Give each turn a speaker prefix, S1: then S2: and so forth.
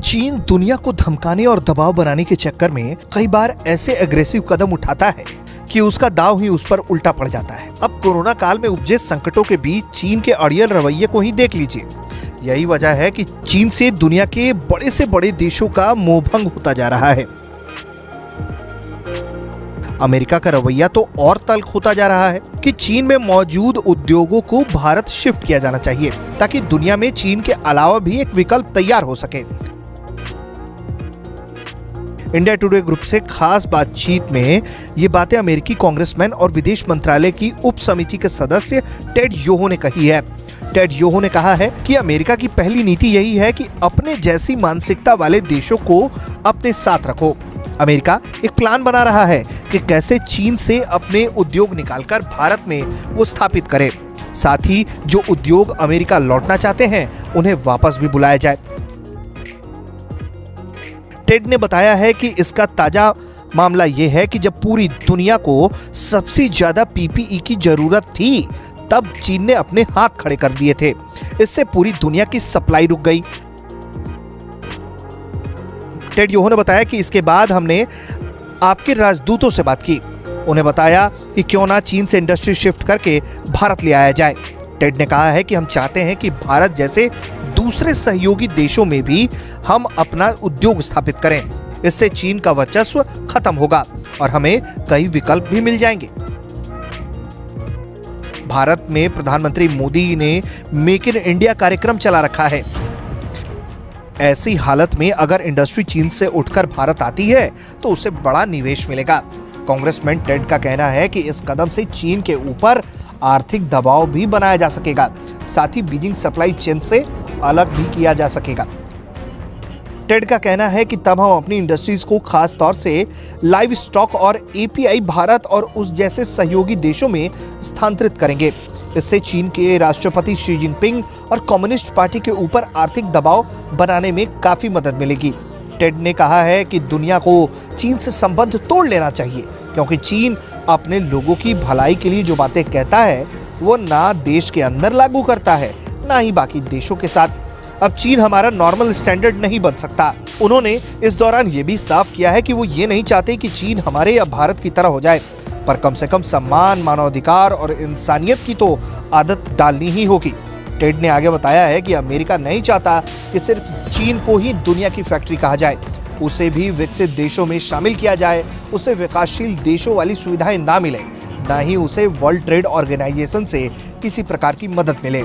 S1: चीन दुनिया को धमकाने और दबाव बनाने के चक्कर में कई बार ऐसे एग्रेसिव कदम उठाता है कि उसका दांव ही उस पर उल्टा पड़ जाता है। अब कोरोना काल में उपजे संकटों के बीच चीन के अड़ियल रवैये को ही देख लीजिए। यही वजह है कि चीन से दुनिया के बड़े से बड़े देशों का मोहभंग होता जा रहा है। अमेरिका का रवैया तो और तल्ख होता जा रहा है कि चीन में मौजूद उद्योगों को भारत शिफ्ट किया जाना चाहिए ताकि दुनिया में चीन के अलावा भी एक विकल्प तैयार हो सके। इंडिया टुडे ग्रुप से खास बातचीत में ये बातें अमेरिकी कांग्रेसमैन और विदेश मंत्रालय की उप समिति के सदस्य टेड योहो ने कही है। टेड योहो ने कहा है कि अमेरिका की पहली नीति यही है कि अपने जैसी मानसिकता वाले देशों को अपने साथ रखो। अमेरिका एक प्लान बना रहा है कि कैसे चीन से अपने उद्योग निकालकर भारत में वो स्थापित करे। साथ ही जो उद्योग अमेरिका लौटना चाहते हैं उन्हें वापस भी बुलाया जाए। टेड ने बताया है कि इसका ताजा मामला यह है कि जब पूरी दुनिया को सबसे ज्यादा पीपीई की जरूरत थी तब चीन ने अपने हाथ खड़े कर दिए थे। इससे पूरी दुनिया की सप्लाई रुक गई। टेड योहो ने बताया कि इसके बाद हमने आपके राजदूतों से बात की। उन्हें बताया कि क्यों ना चीन से इंडस्ट्री शिफ्ट करके भारत ले आया जाए। टेड ने कहा है कि हम चाहते हैं कि भारत जैसे दूसरे सहयोगी देशों में भी हम अपना उद्योग स्थापित करें। इससे चीन का वर्चस्व खत्म होगा और हमें कई विकल्प भी मिल जाएंगे। भारत में प्रधानमंत्री मोदी ने मेक इन इंडिया कार्यक्रम चला रखा है। ऐसी हालत में अगर इंडस्ट्री चीन से उठकर भारत आती है तो उसे बड़ा निवेश मिलेगा। कांग्रेसमैन टेड का कहना है कि इस कदम से चीन के ऊपर आर्थिक दबाव भी बनाया जा सकेगा, साथ ही बीजिंग सप्लाई चेन से अलग भी किया जा सकेगा। टेड का कहना है कि तब हम अपनी इंडस्ट्रीज को खास तौर से लाइव स्टॉक और एपीआई भारत और उस जैसे सहयोगी देशों में स्थानांतरित करेंगे। इससे चीन के राष्ट्रपति शी जिनपिंग और कम्युनिस्ट पार्टी के ऊपर आर्थिक दबाव बनाने में काफी मदद मिलेगी। टेड ने कहा है कि दुनिया को चीन से संबंध तोड़ लेना चाहिए क्योंकि चीन अपने लोगों की भलाई के लिए जो बातें कहता है वो ना देश के अंदर लागू करता है ना ही बाकी देशों के साथ। अब चीन हमारा नॉर्मल स्टैंडर्ड नहीं बन सकता। उन्होंने इस दौरान ये भी साफ किया है कि वो ये नहीं चाहते कि चीन हमारे या भारत की तरह हो जाए, पर कम से कम सम्मान, मानवाधिकार और इंसानियत की तो आदत डालनी ही होगी। टेड ने आगे बताया है कि अमेरिका नहीं चाहता कि सिर्फ चीन को ही दुनिया की फैक्ट्री कहा जाए, उसे भी विकसित देशों में शामिल किया जाए। उसे विकासशील देशों वाली सुविधाएं ना मिले, ना ही उसे वर्ल्ड ट्रेड ऑर्गेनाइजेशन से किसी प्रकार की मदद मिले।